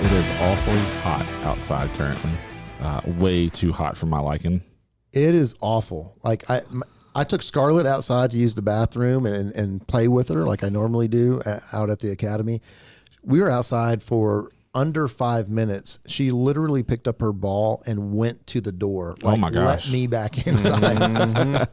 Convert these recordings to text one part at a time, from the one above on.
It is awfully hot outside currently. Way too hot for my liking. It is awful. Like I took Scarlett outside to use the bathroom and play with her like I normally do out at the academy. We were outside for under 5 minutes. She literally picked up her ball and went to the door. Like, oh my gosh. Let me back inside.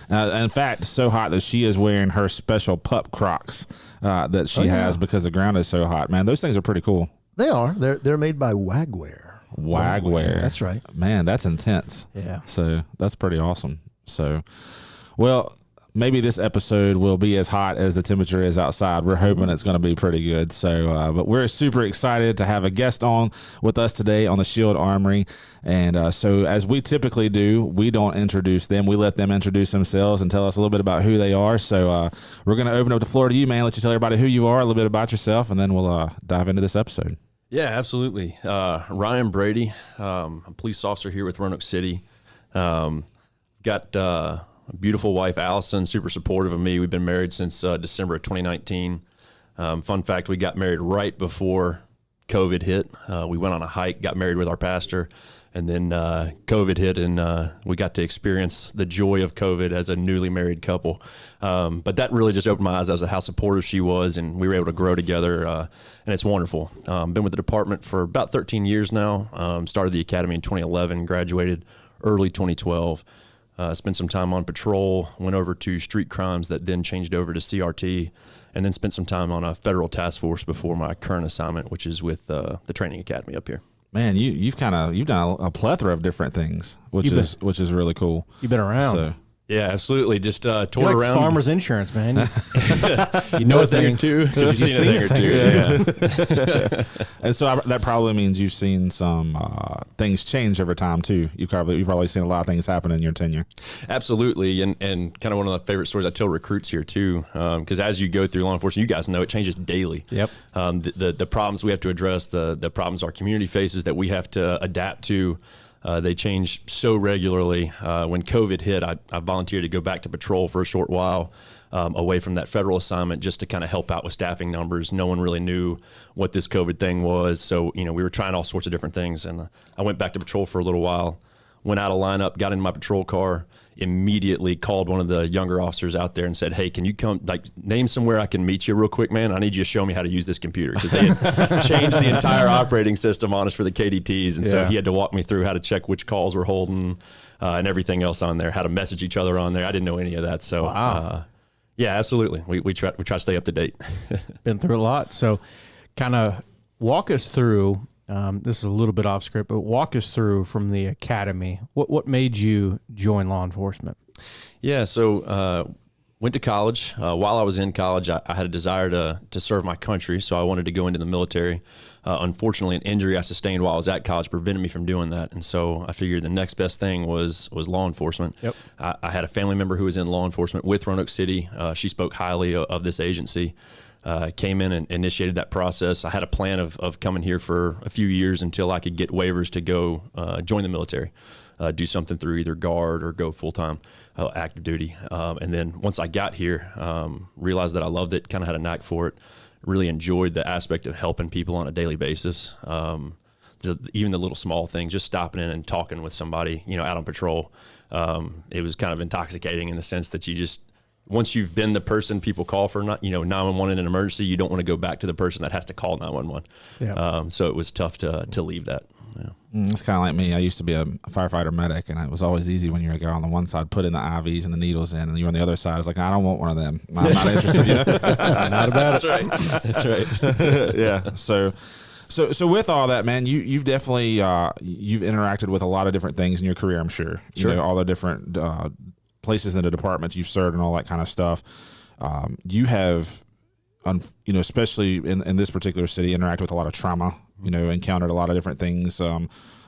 In fact, so hot that she is wearing her special pup Crocs that she has because the ground is so hot. Man, those things are pretty cool. They are. They're made by Wagwear. Wagwear. That's right. Man, that's intense. Yeah. So that's pretty awesome. So, well, maybe this episode will be as hot as the temperature is outside. We're hoping it's going to be pretty good. So, but we're super excited to have a guest on with us today on the Shield Armory. And so as we typically do, we don't introduce them. We let them introduce themselves and tell us a little bit about who they are. So we're going to open up the floor to you, man. Let you tell everybody who you are, a little bit about yourself, and then we'll dive into this episode. Yeah, absolutely. Ryan Brady, I'm a police officer here with Roanoke City. Got a beautiful wife, Allison, super supportive of me. We've been married since December of 2019. Fun fact, we got married right before COVID hit. We went on a hike, got married with our pastor, and then COVID hit, and we got to experience the joy of COVID as a newly married couple. But that really just opened my eyes as to how supportive she was, and we were able to grow together, and it's wonderful. Been with the department for about 13 years now. Started the academy in 2011, graduated early 2012. Spent some time on patrol, went over to street crimes that then changed over to CRT, and then spent some time on a federal task force before my current assignment, which is with the training academy up here. Man, you've done a plethora of different things, which is really cool. You've been around. So, yeah, absolutely. Just toured You're like around. Farmers Insurance, man. You know a thing or two because you've seen a thing or two. Yeah. And so that probably means you've seen some things change over time too. You've probably seen a lot of things happen in your tenure. Absolutely, and kind of one of the favorite stories I tell recruits here too, because as you go through law enforcement, you guys know it changes daily. Yep. The problems we have to address, the problems our community faces that we have to adapt to. They change so regularly. When COVID hit, I volunteered to go back to patrol for a short while away from that federal assignment just to kind of help out with staffing numbers. No one really knew what this COVID thing was. So, we were trying all sorts of different things. And I went back to patrol for a little while, went out of lineup, got in my patrol car, immediately called one of the younger officers out there and said, hey, can you come, name somewhere I can meet you real quick, man? I need you to show me how to use this computer. Because they had changed the entire operating system on us for the KDTs. And so he had to walk me through how to check which calls we're holding and everything else on there, how to message each other on there. I didn't know any of that. So, yeah, absolutely. We try to stay up to date. Been through a lot. So kind of walk us through, this is a little bit off script, but walk us through from the academy. What made you join law enforcement? Yeah, so went to college. While I was in college, I had a desire to serve my country, so I wanted to go into the military. Unfortunately, an injury I sustained while I was at college prevented me from doing that, and so I figured the next best thing was law enforcement. Yep. I had a family member who was in law enforcement with Roanoke City. She spoke highly of this agency. Came in and initiated that process. I had a plan of coming here for a few years until I could get waivers to go join the military, do something through either guard or go full-time active duty. And then once I got here, realized that I loved it, kind of had a knack for it, really enjoyed the aspect of helping people on a daily basis. Even the little small things, just stopping in and talking with somebody, out on patrol. It was kind of intoxicating in the sense that you just, once you've been the person people call for, 911 in an emergency, you don't want to go back to the person that has to call 911. Yeah. So it was tough to leave that. Yeah. It's kind of like me. I used to be a firefighter medic, and it was always easy when you're a guy on the one side putting the IVs and the needles in, and you're on the other side. I was like, I don't want one of them. I'm not interested. Not about it. That's right. Yeah. So with all that, man, you've definitely you've interacted with a lot of different things in your career. I'm sure. Sure. All the different places in the departments you've served and all that kind of stuff. You have, especially in this particular city, interacted with a lot of trauma. Encountered a lot of different things,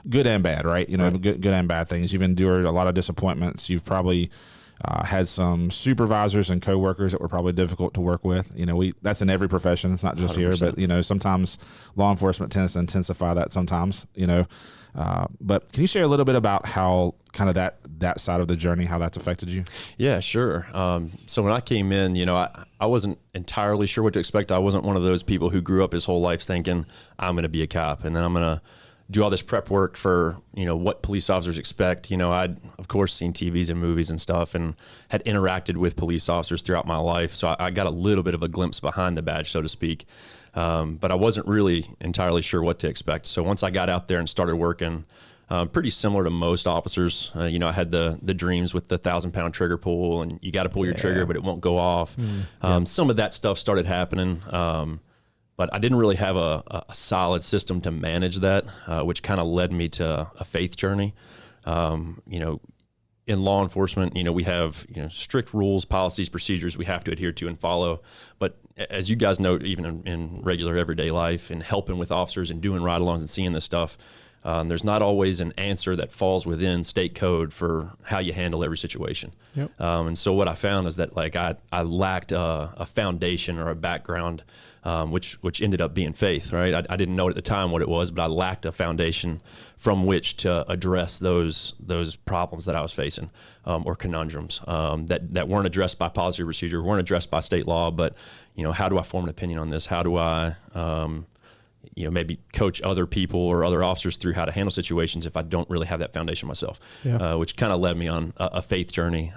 good and bad, right? Good and bad things. You've endured a lot of disappointments. You've probably Had some supervisors and coworkers that were probably difficult to work with. That's in every profession. It's not just 100%. Here, but sometimes law enforcement tends to intensify that sometimes. But can you share a little bit about how kind of that side of the journey, how that's affected you? Yeah, sure. So when I came in, I wasn't entirely sure what to expect. I wasn't one of those people who grew up his whole life thinking I'm going to be a cop and then I'm going to do all this prep work for, what police officers expect. I'd of course seen TVs and movies and stuff and had interacted with police officers throughout my life. So I got a little bit of a glimpse behind the badge, so to speak. But I wasn't really entirely sure what to expect. So once I got out there and started working, pretty similar to most officers, I had the dreams with the 1,000-pound trigger pull and you got to pull your trigger, but it won't go off. Some of that stuff started happening. But I didn't really have a solid system to manage that, which kind of led me to a faith journey. In law enforcement, we have strict rules, policies, procedures we have to adhere to and follow. But as you guys know, even in regular everyday life and helping with officers and doing ride-alongs and seeing this stuff, there's not always an answer that falls within state code for how you handle every situation. Yep. And so what I found is that I lacked a foundation or a background, which ended up being faith, right? I didn't know at the time what it was, but I lacked a foundation from which to address those problems that I was facing, or conundrums that weren't addressed by policy or procedure, weren't addressed by state law. But how do I form an opinion on this? How do I maybe coach other people or other officers through how to handle situations if I don't really have that foundation myself? Yeah. Which kind of led me on a faith journey,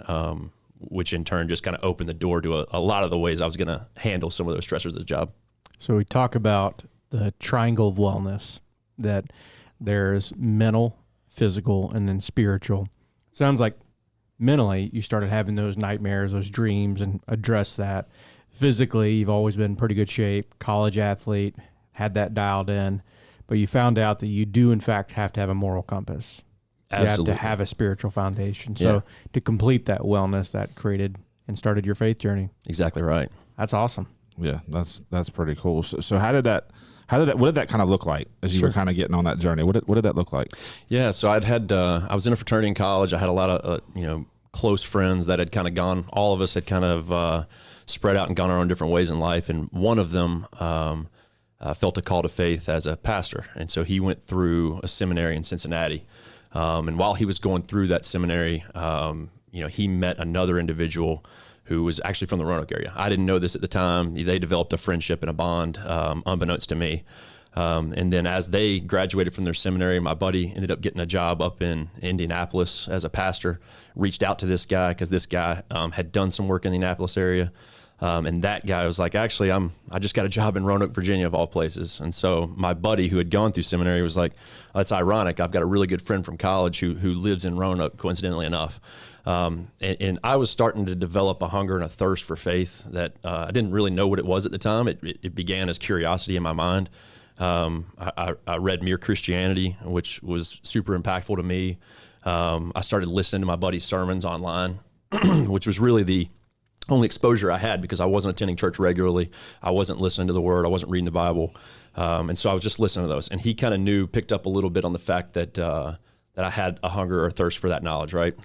which in turn just kind of opened the door to a lot of the ways I was going to handle some of those stressors of the job. So we talk about the triangle of wellness, that there's mental, physical, and then spiritual. Sounds like mentally you started having those nightmares, those dreams, and addressed that. Physically, you've always been in pretty good shape, college athlete, had that dialed in, but you found out that you do in fact have to have a moral compass. Absolutely. You have to have a spiritual foundation. So to complete that wellness, that created and started your faith journey. Exactly right. That's awesome. Yeah, that's pretty cool. So what did that kind of look like as you were kind of getting on that journey? What did that look like? Yeah, so I was in a fraternity in college. I had a lot of close friends that had kind of gone. All of us had kind of spread out and gone our own different ways in life, and one of them felt a call to faith as a pastor, and so he went through a seminary in Cincinnati. And while he was going through that seminary, he met another individual who was actually from the Roanoke area. I didn't know this at the time. They developed a friendship and a bond, unbeknownst to me. And then as they graduated from their seminary, my buddy ended up getting a job up in Indianapolis as a pastor, reached out to this guy because this guy had done some work in the Indianapolis area. And that guy was like, actually, I just got a job in Roanoke, Virginia, of all places. And so my buddy who had gone through seminary was like, that's ironic. I've got a really good friend from college who lives in Roanoke, coincidentally enough. And I was starting to develop a hunger and a thirst for faith that I didn't really know what it was at the time. It began as curiosity in my mind. I read Mere Christianity, which was super impactful to me. I started listening to my buddy's sermons online, which was really the only exposure I had because I wasn't attending church regularly. I wasn't listening to the word. I wasn't reading the Bible. And so I was just listening to those. And he kind of picked up a little bit on the fact that I had a hunger or thirst for that knowledge, right?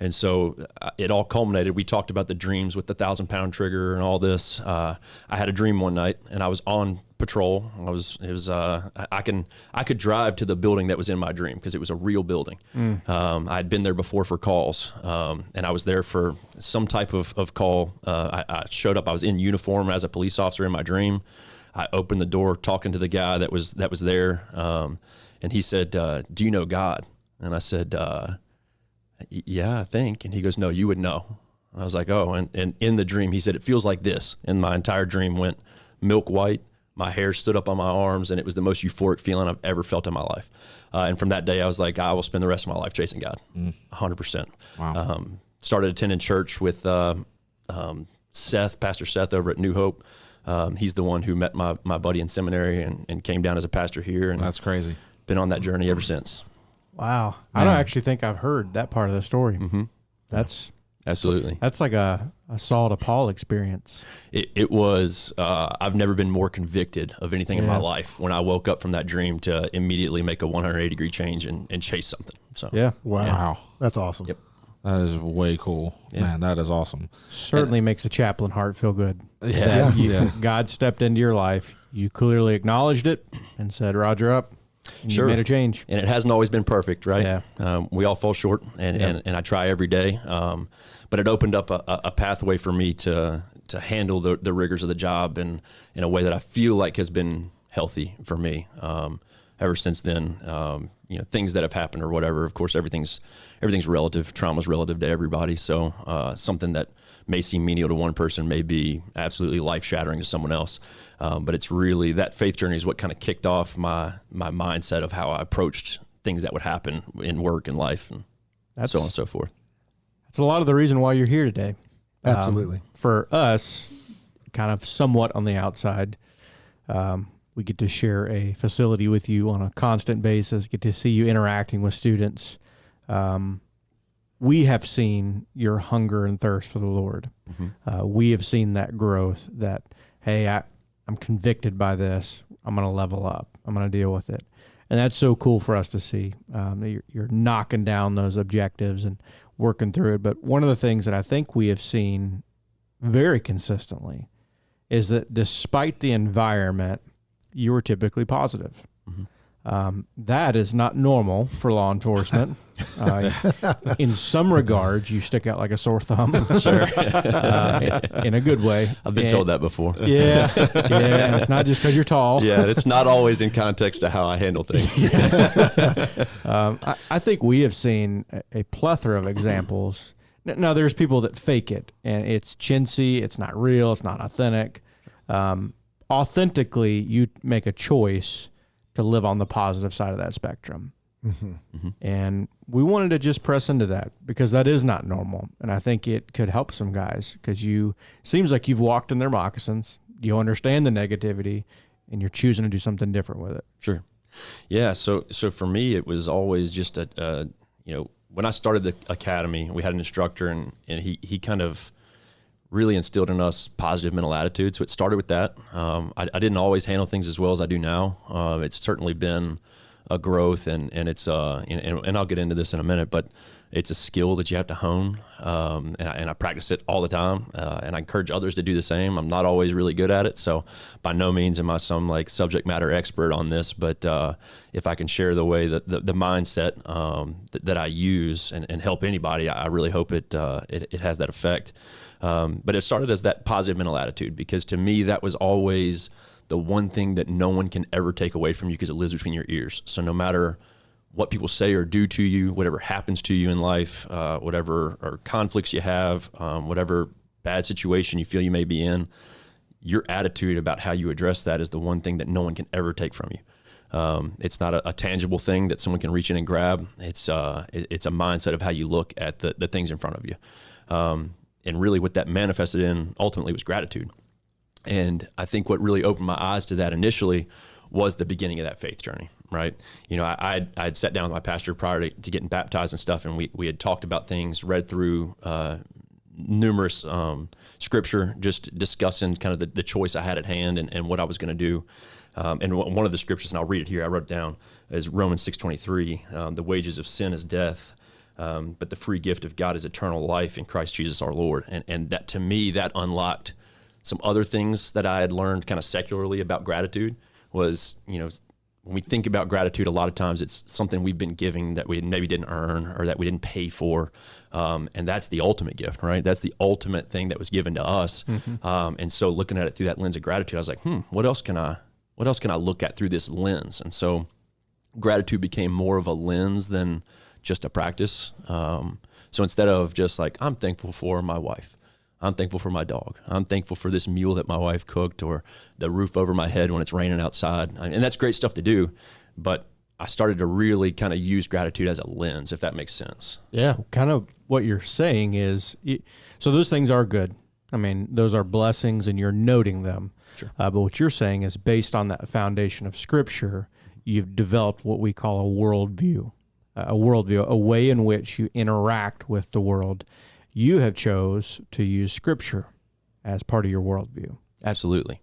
And so it all culminated. We talked about the dreams with the 1,000-pound trigger and all this. I had a dream one night, and I was on patrol. I could drive to the building that was in my dream because it was a real building. I had been there before for calls, and I was there for some type of call. I showed up. I was in uniform as a police officer in my dream. I opened the door, talking to the guy that was there, and he said, "Do you know God?" And I said, "Yeah, I think." And he goes, "No, you would know." I was like, "Oh," and in the dream, he said, "It feels like this." And my entire dream went milk white. My hair stood up on my arms, and it was the most euphoric feeling I've ever felt in my life. And from that day, I was like, I will spend the rest of my life chasing God, 100%. Wow. Started attending church with Pastor Seth over at New Hope. He's the one who met my buddy in seminary and came down as a pastor here. And That's crazy. Been on that journey ever since. Wow. I don't actually think I've heard that part of the story. Mm-hmm. Absolutely. That's like a Saul to Paul experience. It was, I've never been more convicted of anything in my life when I woke up from that dream to immediately make a 180-degree change and chase something. So Yeah. Wow. That's awesome. Yep. That is way cool. Yeah. Man, that is awesome. Certainly makes a chaplain heart feel good. Yeah. That God stepped into your life. You clearly acknowledged it and said, Roger up. And Sure. you made a change. And it hasn't always been perfect, right? Yeah. We all fall short, and I try every day. But it opened up a pathway for me to handle the rigors of the job in a way that I feel like has been healthy for me. Ever since then, things that have happened or whatever. Of course, everything's relative. Trauma's relative to everybody. So something that may seem menial to one person may be absolutely life-shattering to someone else. But it's really that faith journey is what kind of kicked off my mindset of how I approached things that would happen in work and life and so on and so forth. That's a lot of the reason why you're here today. Absolutely. For us, kind of somewhat on the outside, we get to share a facility with you on a constant basis, get to see you interacting with students. We have seen your hunger and thirst for the Lord. Mm-hmm. We have seen that growth that, hey, I'm convicted by this. I'm going to level up. I'm going to deal with it. And that's so cool for us to see. You're knocking down those objectives and working through it. But one of the things that I think we have seen very consistently is that despite the environment, you were typically positive. Mm-hmm. That is not normal for law enforcement. In some regards, you stick out like a sore thumb. Sure. In a good way. I've been told that before. Yeah. And it's not just because you're tall. Yeah, it's not always in context to how I handle things. I think we have seen a plethora of examples. Now, there's people that fake it, and it's chintzy, it's not real, it's not authentic. Authentically, you make a choice to live on the positive side of that spectrum. Mm-hmm. Mm-hmm. And we wanted to just press into that because that is not normal. And I think it could help some guys because seems like you've walked in their moccasins, you understand the negativity, and you're choosing to do something different with it. Sure. Yeah. So for me, it was always just when I started the academy, we had an instructor and he kind of really instilled in us positive mental attitude. So it started with that. I didn't always handle things as well as I do now. It's certainly been a growth and it's and I'll get into this in a minute, but it's a skill that you have to hone. And I practice it all the time. And I encourage others to do the same. I'm not always really good at it. So by no means am I some like subject matter expert on this, but if I can share the way that the mindset that I use and help anybody, I really hope it has that effect. But it started as that positive mental attitude because to me, that was always the one thing that no one can ever take away from you because it lives between your ears. So no matter what people say or do to you, whatever happens to you in life, whatever or conflicts you have, whatever bad situation you feel you may be in, your attitude about how you address that is the one thing that no one can ever take from you. It's not a tangible thing that someone can reach in and grab. It's a mindset of how you look at the things in front of you. And really what that manifested in ultimately was gratitude. And I think what really opened my eyes to that initially was the beginning of that faith journey, right? You know, I'd sat down with my pastor prior to getting baptized and stuff, and we had talked about things, read through numerous scripture, just discussing kind of the choice I had at hand and what I was going to do. And one of the scriptures, and I'll read it here, I wrote it down, is Romans 6:23, the wages of sin is death, but the free gift of God is eternal life in Christ Jesus our Lord. And that, to me, that unlocked some other things that I had learned kind of secularly about gratitude was, you know, when we think about gratitude, a lot of times it's something we've been giving that we maybe didn't earn or that we didn't pay for. And that's the ultimate gift, right? That's the ultimate thing that was given to us. Mm-hmm. And so looking at it through that lens of gratitude, I was like, what else can I look at through this lens? And so gratitude became more of a lens than just a practice. So instead of just like, I'm thankful for my wife, I'm thankful for my dog, I'm thankful for this meal that my wife cooked, or the roof over my head when it's raining outside. And that's great stuff to do, but I started to really kind of use gratitude as a lens, if that makes sense. Yeah, kind of what you're saying is, so those things are good. I mean, those are blessings and you're noting them. Sure. But what you're saying is based on that foundation of Scripture, you've developed what we call a worldview, a way in which you interact with the world. You have chose to use Scripture as part of your worldview. Absolutely.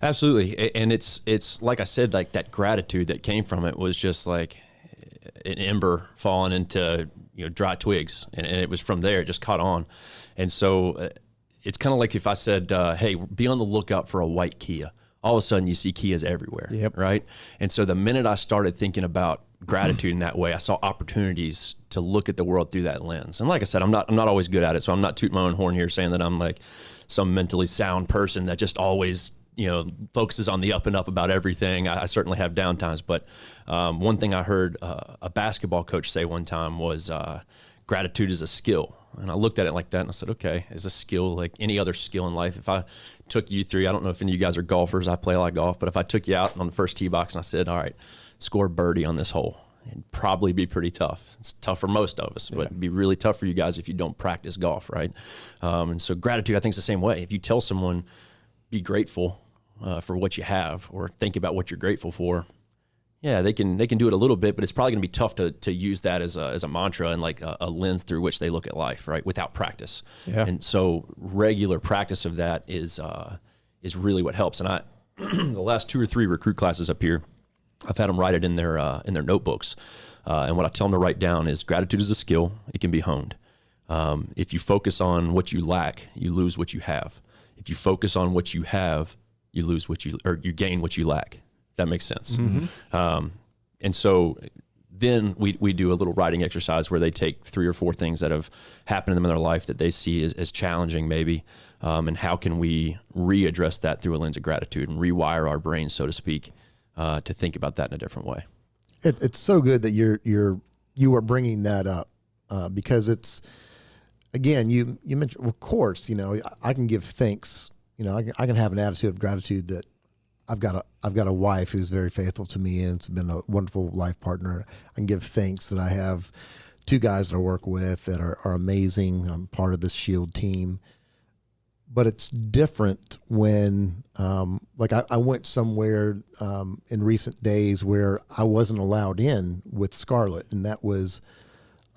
And it's like I said, like that gratitude that came from it was just like an ember falling into, dry twigs, and it was from there it just caught on. And so it's kind of like if I said, hey, be on the lookout for a white Kia. All of a sudden you see Kias everywhere, right? And so the minute I started thinking about gratitude in that way, I saw opportunities to look at the world through that lens. And like I said, I'm not always good at it, so I'm not tooting my own horn here saying that I'm like some mentally sound person that just always focuses on the up and up about everything. I certainly have down times, but one thing I heard a basketball coach say one time was gratitude is a skill. And I looked at it like that and I said, okay, is a skill like any other skill in life? If I took you three, I don't know if any of you guys are golfers, I play a lot of golf, but if I took you out on the first tee box and I said, all right, score birdie on this hole, it'd probably be pretty tough. It's tough for most of us, but it'd be really tough for you guys if you don't practice golf, right? And so gratitude, I think, is the same way. If you tell someone, be grateful for what you have, or think about what you're grateful for, yeah, they can do it a little bit, but it's probably going to be tough to use that as a mantra and like a lens through which they look at life, right? Without practice. Yeah. And so regular practice of that is really what helps. And the last 2 or 3 recruit classes up here, I've had them write it in their notebooks. And what I tell them to write down is gratitude is a skill. It can be honed. If you focus on what you lack, you lose what you have. If you focus on what you have, you gain what you lack. That makes sense. Mm-hmm. And so then we do a little writing exercise where they take 3 or 4 things that have happened to them in their life that they see as challenging maybe, and how can we readdress that through a lens of gratitude and rewire our brains, so to speak, to think about that in a different way. It's so good that you are bringing that up, because it's, again, you mentioned, of course, I can give thanks. I can have an attitude of gratitude that I've got a wife who's very faithful to me, and it's been a wonderful life partner. I can give thanks that I have 2 guys that I work with that are amazing. I'm part of this SHIELD team. But it's different when, I went somewhere in recent days where I wasn't allowed in with Scarlett, and that was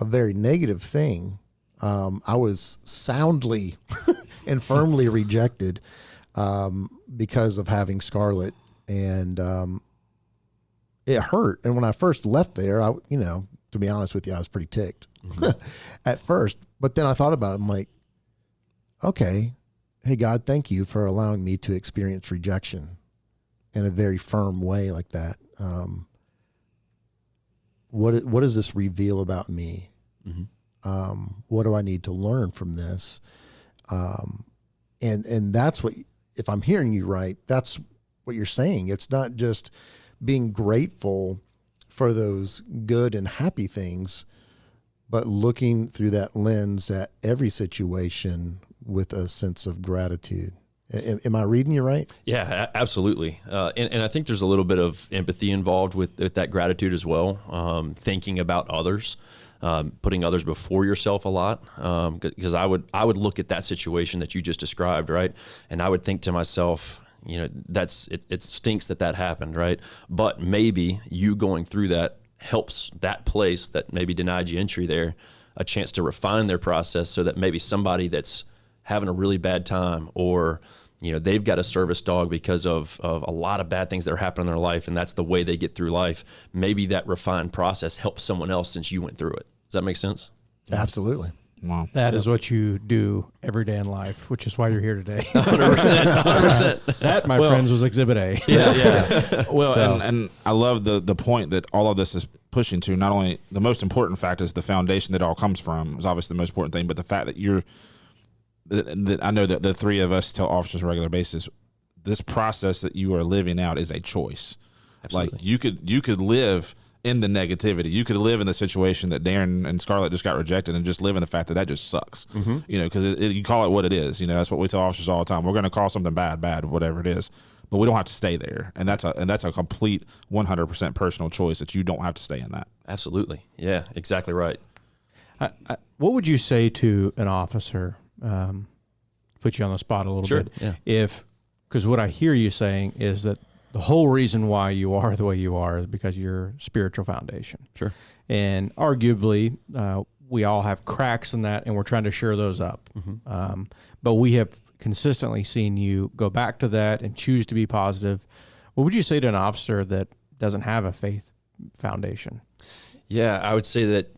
a very negative thing. I was soundly and firmly rejected because of having Scarlett, and it hurt. And when I first left there, to be honest with you, I was pretty ticked at first. But then I thought about it. I'm like, okay, hey God, thank you for allowing me to experience rejection in a very firm way like that. What does this reveal about me? Mm-hmm. What do I need to learn from this? And that's what, if I'm hearing you right, that's what you're saying. It's not just being grateful for those good and happy things, but looking through that lens at every situation with a sense of gratitude. Am I reading you right? Yeah, absolutely. And I think there's a little bit of empathy involved with that gratitude as well. Thinking about others, putting others before yourself a lot. Because I would look at that situation that you just described, right? And I would think to myself, it stinks that happened, right? But maybe you going through that helps that place that maybe denied you entry there a chance to refine their process, so that maybe somebody that's having a really bad time, or they've got a service dog because of a lot of bad things that are happening in their life, and that's the way they get through life. Maybe that refined process helps someone else since you went through it. Does that make sense? Absolutely. Wow. That is what you do every day in life, which is why you're here today. 100%. 100%. That, my friends, was Exhibit A. Yeah. Well, So- and I love the point that all of this is pushing to. Not only the most important fact is the foundation that it all comes from is obviously the most important thing, but the fact that that I know that the 3 of us tell officers on a regular basis, this process that you are living out is a choice. Absolutely. Like you could live in the negativity. You could live in the situation that Darren and Scarlett just got rejected, and just live in the fact that just sucks. Mm-hmm. Because you call it what it is. That's what we tell officers all the time. We're going to call something bad, whatever it is, but we don't have to stay there. And that's a complete 100% personal choice that you don't have to stay in that. Absolutely. Yeah, exactly right. What would you say to an officer? Put you on the spot a little bit. Yeah. Because what I hear you saying is that the whole reason why you are the way you are is because of your spiritual foundation. Sure. And arguably, we all have cracks in that, and we're trying to shore those up. Mm-hmm. But we have consistently seen you go back to that and choose to be positive. What would you say to an officer that doesn't have a faith foundation? Yeah, I would say that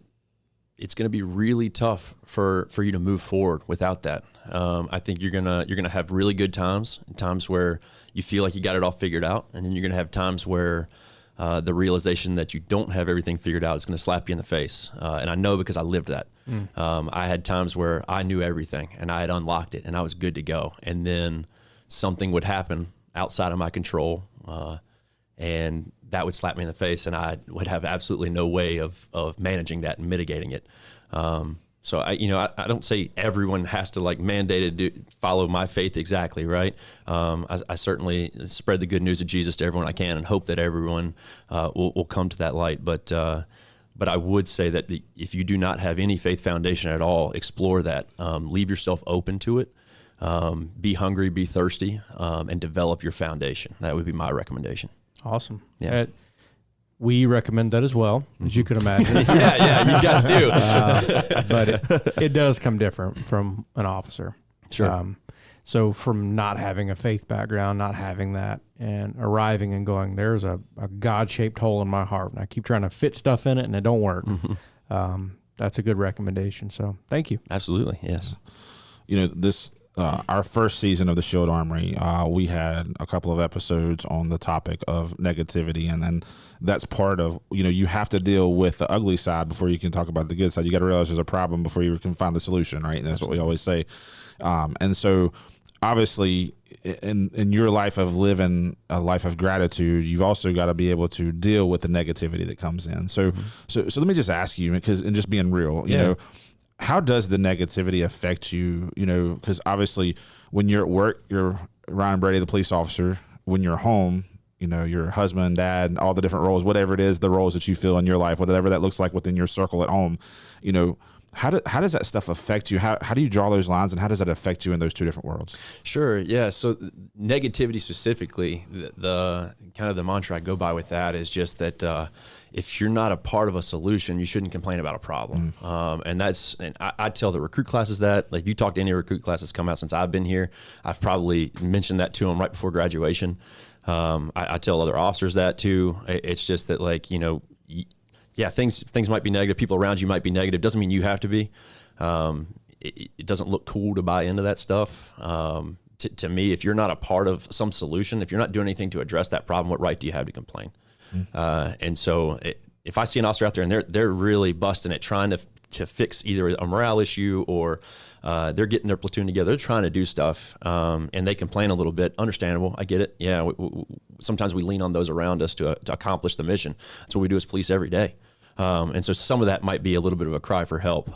it's going to be really tough for you to move forward without that. I think you're gonna have really good times where you feel like you got it all figured out, and then you're gonna have times where the realization that you don't have everything figured out is going to slap you in the face. And I know because I lived that. I had times where I knew everything and I had unlocked it and I was good to go, and then something would happen outside of my control, and that would slap me in the face, and I would have absolutely no way of managing that and mitigating it. So I don't say everyone has to like mandated follow my faith exactly, right? I certainly spread the good news of Jesus to everyone I can, and hope that everyone will come to that light. But I would say that if you do not have any faith foundation at all, explore that. Leave yourself open to it. Be hungry, be thirsty, and develop your foundation. That would be my recommendation. Awesome. Yeah. We recommend that as well, as you can imagine. yeah, you guys do. But it does come different from an officer. Sure. So from not having a faith background, not having that, and arriving and going, there's a God-shaped hole in my heart, and I keep trying to fit stuff in it, and it don't work. That's a good recommendation. So thank you. Absolutely, yes. This our first season of the Shield Armory, we had a couple of episodes on the topic of negativity, and then that's part of, you have to deal with the ugly side before you can talk about the good side. You got to realize there's a problem before you can find the solution, right? And that's what we always say. And so obviously in your life of living a life of gratitude, you've also got to be able to deal with the negativity that comes in. So let me just ask you, and just being real, you know, how does the negativity affect you? Because obviously when you're at work, you're Ryan Brady, the police officer. When you're home, your husband, dad, all the different roles, whatever it is, the roles that you feel in your life, whatever that looks like within your circle at home, how does that stuff affect you? How do you draw those lines, and how does that affect you in those two different worlds? Sure. Yeah. So negativity specifically, the kind of the mantra I go by with that is just that if you're not a part of a solution, you shouldn't complain about a problem. And I tell the recruit classes that, like, if you talk to any recruit classes come out since I've been here, I've probably mentioned that to them right before graduation. I tell other officers that too. It's just that, like, things might be negative. People around you might be negative. Doesn't mean you have to be. It doesn't look cool to buy into that stuff. To me, if you're not a part of some solution, if you're not doing anything to address that problem, what right do you have to complain? And so if I see an officer out there and they're really busting it, trying to fix either a morale issue or they're getting their platoon together, they're trying to do stuff, and they complain a little bit, understandable. I get it. Yeah. Sometimes we lean on those around us to accomplish the mission. That's what we do as police every day. And so some of that might be a little bit of a cry for help.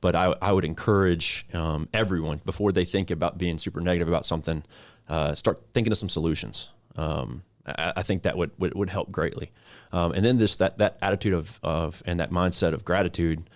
But I would encourage everyone, before they think about being super negative about something, start thinking of some solutions. I think that would help greatly. And then that attitude of and that mindset of gratitude,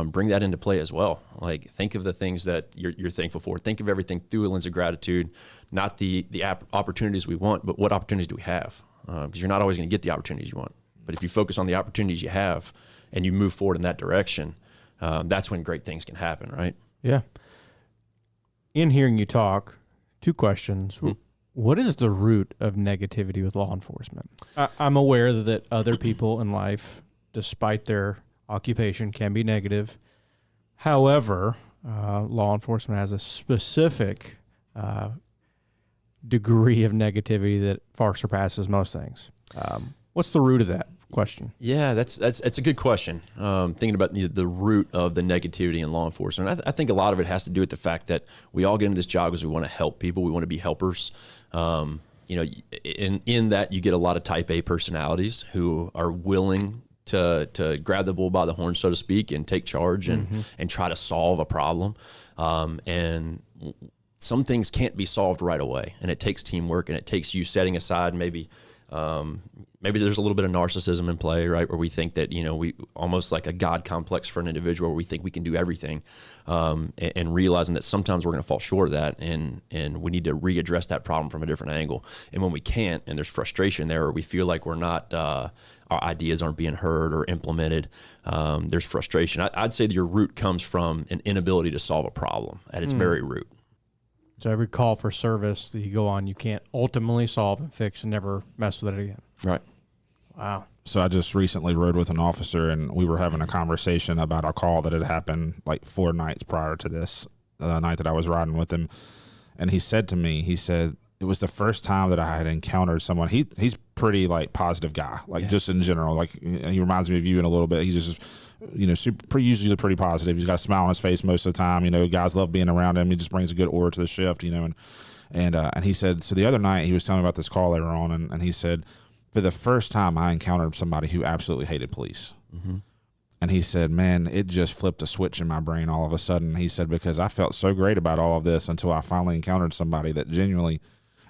bring that into play as well. Like, think of the things that you're thankful for. Think of everything through a lens of gratitude, not the opportunities we want, but what opportunities do we have? Because you're not always going to get the opportunities you want. But if you focus on the opportunities you have and you move forward in that direction, that's when great things can happen, right? Yeah. In hearing you talk, two questions. What is the root of negativity with law enforcement? I'm aware that other people in life, despite their occupation, can be negative. However, law enforcement has a specific degree of negativity that far surpasses most things. What's the root of that question? Yeah, that's a good question. Thinking about the root of the negativity in law enforcement, I think a lot of it has to do with the fact that we all get into this job because we want to help people. We want to be helpers. In that you get a lot of type A personalities who are willing to grab the bull by the horn, so to speak, and take charge and try to solve a problem. And some things can't be solved right away, and it takes teamwork, and it takes you setting aside maybe there's a little bit of narcissism in play, right? Where we think that, we almost like a God complex for an individual, where we think we can do everything, and realizing that sometimes we're going to fall short of that, and we need to readdress that problem from a different angle. And when we can't, and there's frustration there, or we feel like we're not, our ideas aren't being heard or implemented, there's frustration. I'd say that your root comes from an inability to solve a problem at its very root. So every call for service that you go on, you can't ultimately solve and fix and never mess with it again. Right. Wow. So I just recently rode with an officer, and we were having a conversation about a call that had happened like 4 nights prior to this night that I was riding with him. And he said to me, he said, it was the first time that I had encountered someone. He's pretty like positive guy, like just in general. Like he reminds me of you in a little bit. He's just, usually pretty positive. He's got a smile on his face most of the time. Guys love being around him. He just brings a good aura to the shift. And he said, so the other night he was telling me about this call they were on, and he said, for the first time I encountered somebody who absolutely hated police. Mm-hmm. And he said, man, it just flipped a switch in my brain all of a sudden. He said, because I felt so great about all of this until I finally encountered somebody that genuinely,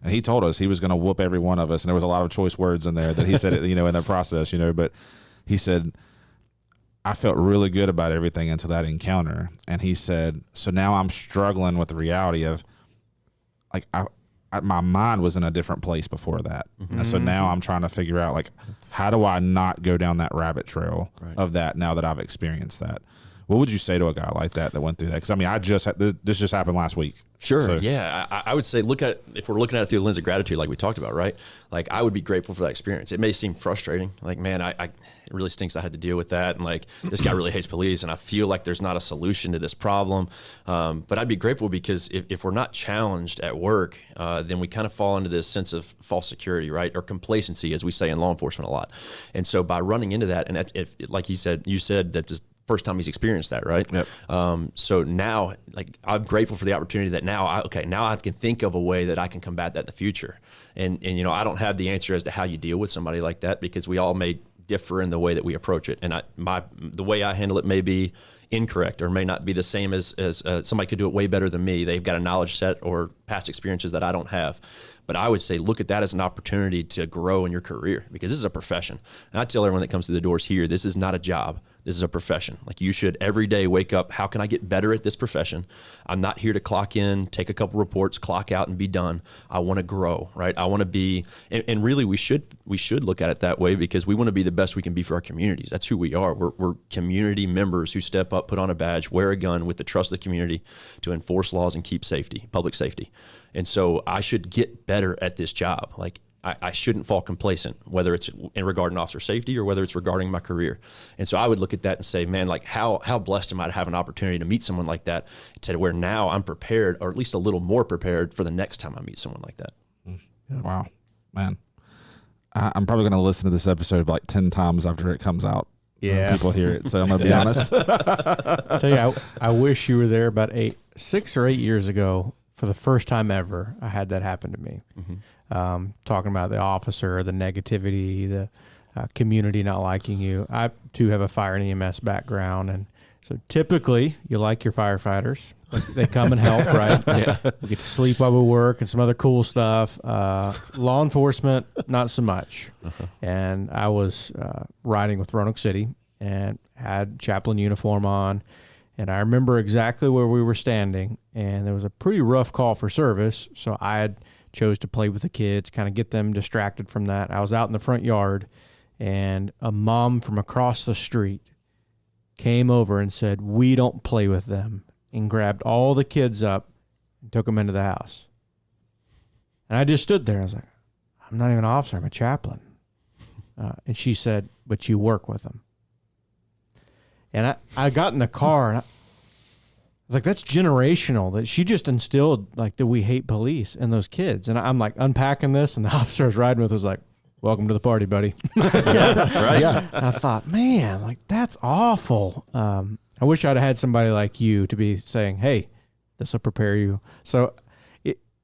and he told us he was going to whoop every one of us. And there was a lot of choice words in there that he said, in the process, but he said, I felt really good about everything until that encounter. And he said, so now I'm struggling with the reality of like, my mind was in a different place before that. Mm-hmm. And so now I'm trying to figure out like, how do I not go down that rabbit trail of that now that I've experienced that? What would you say to a guy like that went through that? Because I mean, this just happened last week. Sure. So. Yeah. I would say if we're looking at it through the lens of gratitude, like we talked about, right? Like I would be grateful for that experience. It may seem frustrating. Like, man, it really stinks I had to deal with that. And like, this guy really hates police and I feel like there's not a solution to this problem. But I'd be grateful because if we're not challenged at work, then we kind of fall into this sense of false security, right? Or complacency, as we say in law enforcement a lot. And so by running into that, and if like you said that just first time he's experienced that, right? Yep. So now, like, I'm grateful for the opportunity that now I can think of a way that I can combat that in the future. And I don't have the answer as to how you deal with somebody like that because we all may differ in the way that we approach it. And the way I handle it may be incorrect or may not be the same as somebody could do it way better than me. They've got a knowledge set or past experiences that I don't have. But I would say look at that as an opportunity to grow in your career because this is a profession. And I tell everyone that comes through the doors here, this is not a job. This is a profession. Like you should every day wake up, how can I get better at this profession? I'm not here to clock in, take a couple reports, clock out and be done. I want to grow, right? I want to be, and really we should look at it that way because we want to be the best we can be for our communities. That's who we are. We're community members who step up, put on a badge, wear a gun with the trust of the community to enforce laws and keep safety, public safety. And so I should get better at this job. Like I shouldn't fall complacent, whether it's in regarding officer safety or whether it's regarding my career. And so I would look at that and say, man, like how blessed am I to have an opportunity to meet someone like that to where now I'm prepared or at least a little more prepared for the next time I meet someone like that. Wow, man. I'm probably going to listen to this episode like 10 times after it comes out. Yeah. People hear it. So I'm going to be honest. I tell you, I wish you were there about 6 or 8 years ago. For the first time ever, I had that happen to me. Mm-hmm. Talking about the officer, the negativity, the community not liking you. I, too, have a fire and EMS background. And so typically, you like your firefighters. They come and help, right? Yeah. We get to sleep while we work and some other cool stuff. Law enforcement, not so much. Uh-huh. And I was riding with Roanoke City and had chaplain uniform on. And I remember exactly where we were standing, and there was a pretty rough call for service, so I had chose to play with the kids, kind of get them distracted from that. I was out in the front yard, and a mom from across the street came over and said, "We don't play with them," and grabbed all the kids up and took them into the house. And I just stood there. I was like, I'm not even an officer. I'm a chaplain. And she said, "But you work with them." And I got in the car and I was like, that's generational. That she just instilled like that we hate police in those kids. And I'm like unpacking this, and the officer I was riding with was like, "Welcome to the party, buddy." Yeah, right. Yeah. And I thought, man, like that's awful. I wish I'd had somebody like you to be saying, "Hey, this will prepare you." So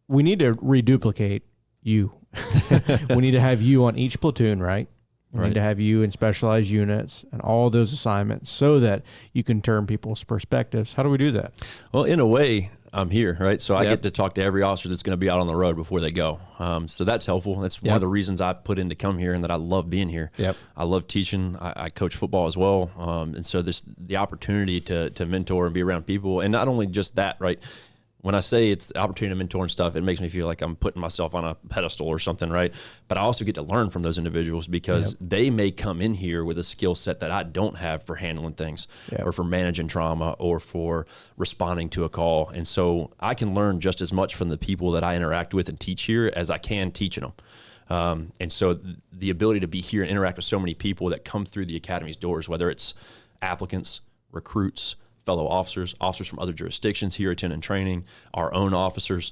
we need to reduplicate you. We need to have you on each platoon, right? We need to have you in specialized units and all those assignments so that you can turn people's perspectives. How do we do that? Well, in a way, I'm here, right? So I get to talk to every officer that's going to be out on the road before they go. So that's helpful. That's one of the reasons I put in to come here and that I love being here. Yep. I love teaching. I coach football as well. And so the opportunity to mentor and be around people. And not only just that, right? When I say it's the opportunity to mentor and stuff, it makes me feel like I'm putting myself on a pedestal or something, right? But I also get to learn from those individuals because they may come in here with a skill set that I don't have for handling things or for managing trauma or for responding to a call. And so I can learn just as much from the people that I interact with and teach here as I can teaching them. And so the ability to be here and interact with so many people that come through the academy's doors, whether it's applicants, recruits, fellow officers, officers from other jurisdictions here attending training, our own officers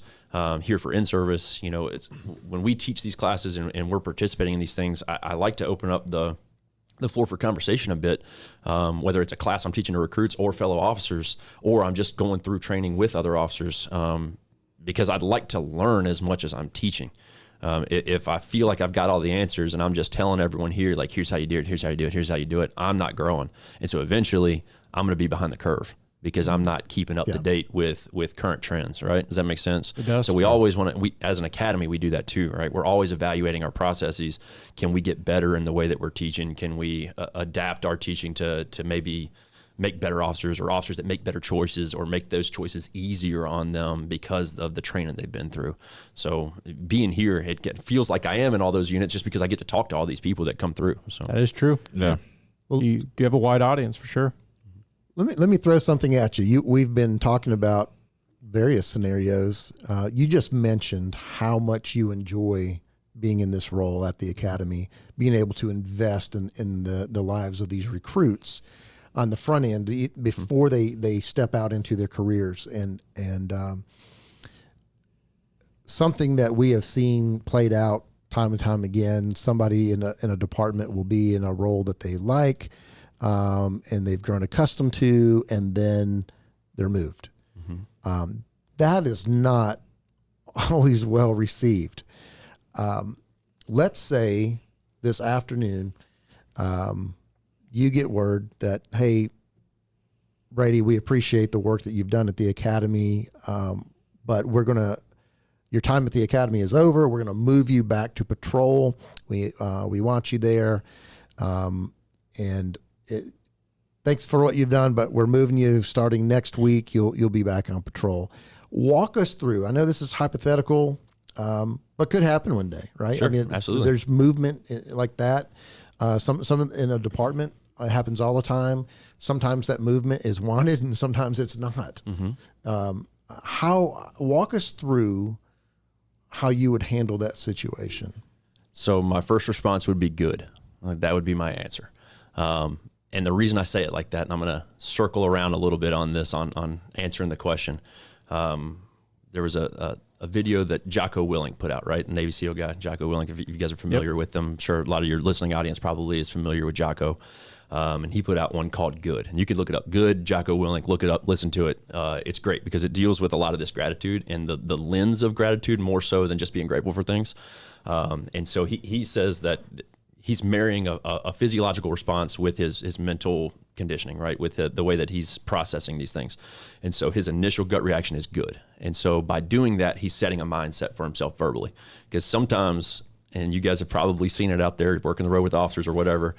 here for in-service. It's when we teach these classes and we're participating in these things, I like to open up the floor for conversation a bit, whether it's a class I'm teaching to recruits or fellow officers, or I'm just going through training with other officers, because I'd like to learn as much as I'm teaching. If I feel like I've got all the answers and I'm just telling everyone here, like, here's how you do it, here's how you do it, here's how you do it, I'm not growing. And so eventually I'm going to be behind the curve because I'm not keeping up to date with current trends, right? Does that make sense? It does. So we always want to, as an academy, we do that too, right? We're always evaluating our processes. Can we get better in the way that we're teaching? Can we adapt our teaching to maybe make better officers, or officers that make better choices, or make those choices easier on them because of the training they've been through? So being here, it feels like I am in all those units just because I get to talk to all these people that come through. So That is true. Yeah. Well, you have a wide audience for sure. Let me throw something at you. We've been talking about various scenarios. You just mentioned how much you enjoy being in this role at the academy, being able to invest in the lives of these recruits on the front end before they step out into their careers, and something that we have seen played out time and time again. Somebody in a department will be in a role that they like, and they've grown accustomed to, and then they're moved. That is not always well received. Let's say this afternoon, you get word that, hey, Brady, we appreciate the work that you've done at the academy, but your time at the academy is over. We're going to move you back to patrol. We want you there, and thanks for what you've done, but we're moving you starting next week. You'll be back on patrol. Walk us through. I know this is hypothetical, but could happen one day, right? Sure, I mean, absolutely. There's movement like that. Some in a department. It happens all the time. Sometimes that movement is wanted, and sometimes it's not. Walk us through how you would handle that situation. So my first response would be good. That would be my answer. And the reason I say it like that, and I'm going to circle around a little bit on this, on answering the question. There was a video that Jocko Willink put out, right? Navy SEAL guy, Jocko Willink. If you guys are familiar with them, I'm sure a lot of your listening audience probably is familiar with Jocko. And he put out one called Good. And you could look it up. Good, Jocko Willink, look it up, listen to it. It's great because it deals with a lot of this gratitude and the lens of gratitude more so than just being grateful for things. And so he says that he's marrying a physiological response with his mental conditioning, right? With the way that he's processing these things. And so his initial gut reaction is good. And so by doing that, he's setting a mindset for himself verbally. Because sometimes, and you guys have probably seen it out there working the road with officers or whatever,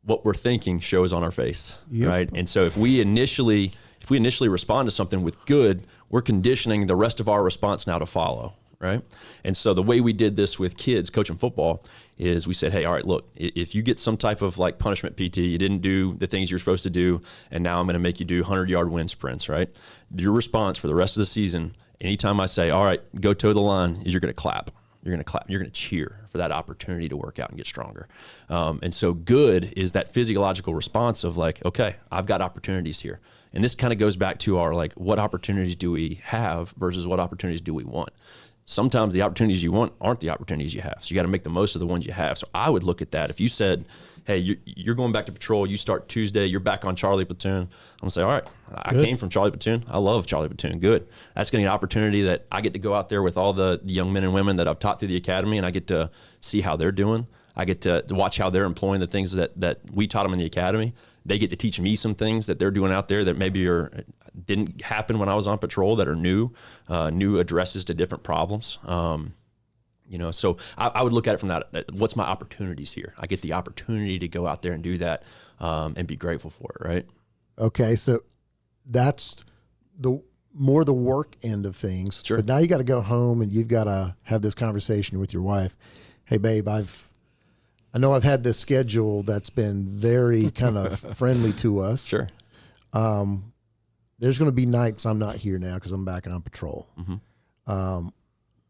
what we're thinking shows on our face, right? And so if we initially respond to something with good, we're conditioning the rest of our response now to follow, right? And so the way we did this with kids coaching football is we said, hey, all right, look, if you get some type of like punishment PT, you didn't do the things you're supposed to do, and now I'm going to make you do 100-yard wind sprints, right? Your response for the rest of the season, anytime I say, all right, go toe the line, is you're going to clap. You're going to clap. You're going to cheer for that opportunity to work out and get stronger. And so good is that physiological response of like, okay, I've got opportunities here. And this kind of goes back to our like, what opportunities do we have versus what opportunities do we want? Sometimes the opportunities you want aren't the opportunities you have. So you got to make the most of the ones you have. So I would look at that. If you said, hey, you're going back to patrol, you start Tuesday, you're back on Charlie Platoon, I'm going to say, all right, I came from Charlie Platoon. I love Charlie Platoon. Good. That's going to be an opportunity that I get to go out there with all the young men and women that I've taught through the academy, and I get to see how they're doing. I get to watch how they're employing the things that we taught them in the academy. They get to teach me some things that they're doing out there that maybe didn't happen when I was on patrol, that are new addresses to different problems. So I would look at it from that. What's my opportunities here? I get the opportunity to go out there and do that, and be grateful for it, right? Okay, so that's the work end of things. Sure. But now you got to go home and you've got to have this conversation with your wife. Hey, babe, I know I've had this schedule that's been very kind of friendly to us. Sure. There's going to be nights I'm not here now because I'm back on patrol. Mm-hmm.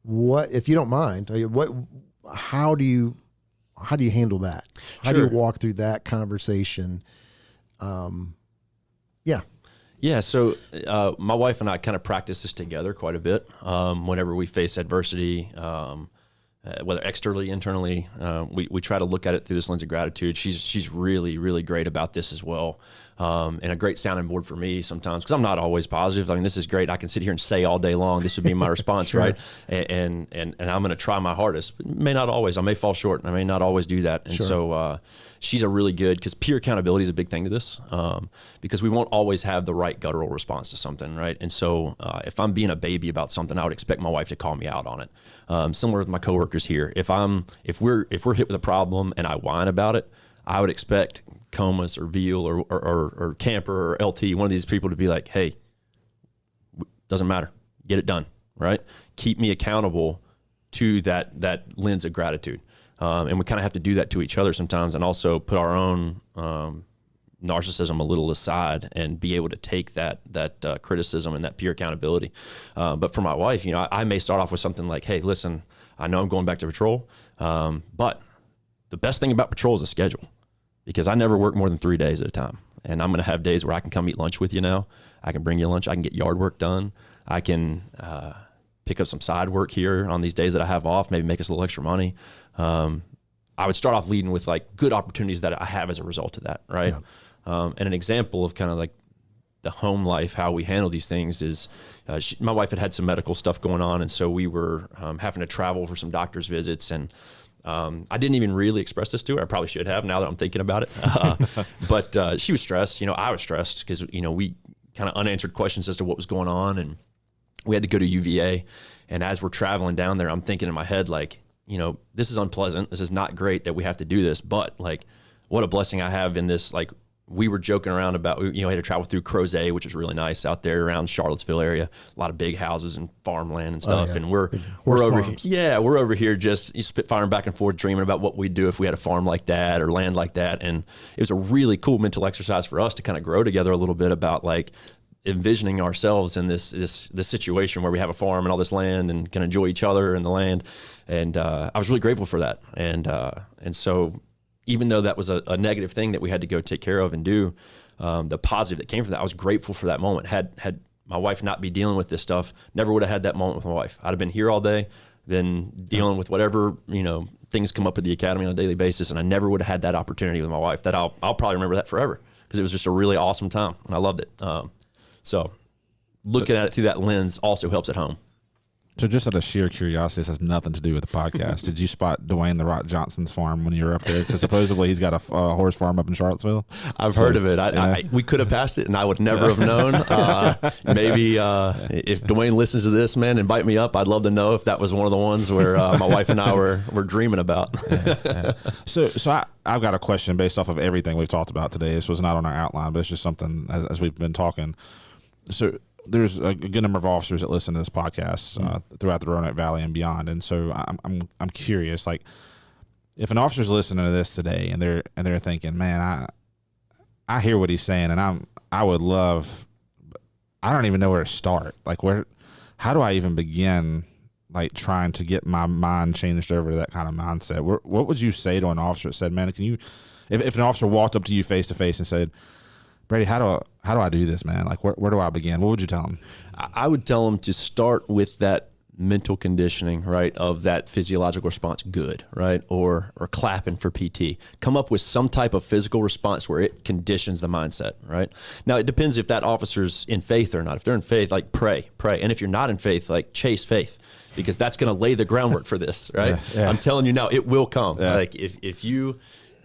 What, if you don't mind, how do you handle that? How do you Sure. walk through that conversation? Yeah. Yeah, so my wife and I kind of practice this together quite a bit. Whenever we face adversity, whether externally, internally, we try to look at it through this lens of gratitude. She's really, really great about this as well, and a great sounding board for me sometimes, because I'm not always positive. I mean, this is great. I can sit here and say all day long, this would be my response, Sure. right? And I'm going to try my hardest. But may not always. I may fall short, and I may not always do that. And so she's a really good, because peer accountability is a big thing to this, because we won't always have the right guttural response to something, right? And so if I'm being a baby about something, I would expect my wife to call me out on it. Similar with my coworkers here. If we're hit with a problem and I whine about it, I would expect Comas or Veal or Camper or LT, one of these people, to be like, hey, doesn't matter, get it done, right? Keep me accountable to that lens of gratitude. And we kind of have to do that to each other sometimes, and also put our own narcissism a little aside and be able to take that criticism and that peer accountability. But for my wife, I may start off with something like, hey, listen, I know I'm going back to patrol, but the best thing about patrol is the schedule, because I never work more than 3 days at a time. And I'm going to have days where I can come eat lunch with you now. I can bring you lunch. I can get yard work done. I can pick up some side work here on these days that I have off, maybe make us a little extra money. I would start off leading with like good opportunities that I have as a result of that, right? Yeah. And an example of kind of like the home life, how we handle these things is my wife had some medical stuff going on, and so we were having to travel for some doctor's visits, and I didn't even really express this to her. I probably should have, now that I'm thinking about it. But she was stressed. I was stressed because, we kind of unanswered questions as to what was going on, and we had to go to UVA. And as we're traveling down there, I'm thinking in my head, like, this is unpleasant. This is not great that we have to do this, but like, what a blessing I have in this. Like, we were joking around about, we had to travel through Crozet, which is really nice out there around Charlottesville area, a lot of big houses and farmland and stuff. And we're over here. Yeah, we're over here just spitfiring back and forth, dreaming about what we'd do if we had a farm like that or land like that. And it was a really cool mental exercise for us to kind of grow together a little bit about like envisioning ourselves in this situation where we have a farm and all this land and can enjoy each other and the land. And I was really grateful for that. And so even though that was a negative thing that we had to go take care of and do, the positive that came from that, I was grateful for that moment. Had my wife not be dealing with this stuff, never would have had that moment with my wife. I'd have been here all day, been dealing with whatever, things come up at the academy on a daily basis, and I never would have had that opportunity with my wife. That I'll probably remember that forever, because it was just a really awesome time, and I loved it. So looking at it through that lens also helps at home. So just out of sheer curiosity, this has nothing to do with the podcast. Did you spot Dwayne "The Rock" Johnson's farm when you were up there? Because supposedly he's got a horse farm up in Charlottesville. I've heard of it. We could have passed it, and I would never have known. Maybe if Dwayne listens to this, man, invite me up. I'd love to know if that was one of the ones where my wife and I were dreaming about. Yeah. So I've got a question based off of everything we've talked about today. This was not on our outline, but it's just something as we've been talking. So there's a good number of officers that listen to this podcast throughout the Roanoke Valley and beyond, and so I'm curious, like, if an officer's listening to this today and they're thinking, man, I hear what he's saying, and I would love, I don't even know where to start. Like, how do I even begin, like, trying to get my mind changed over to that kind of mindset? What would you say to an officer that said, man, can you, if an officer walked up to you face to face and said, Brady, how do I do this, man? Like, where do I begin? What would you tell them? I would tell them to start with that mental conditioning, right, of that physiological response, good, right, or clapping for PT. Come up with some type of physical response where it conditions the mindset, right? Now, it depends if that officer's in faith or not. If they're in faith, like, pray. And if you're not in faith, like, chase faith, because that's going to lay the groundwork for this, right? Yeah. I'm telling you now, it will come. Yeah. Like, if you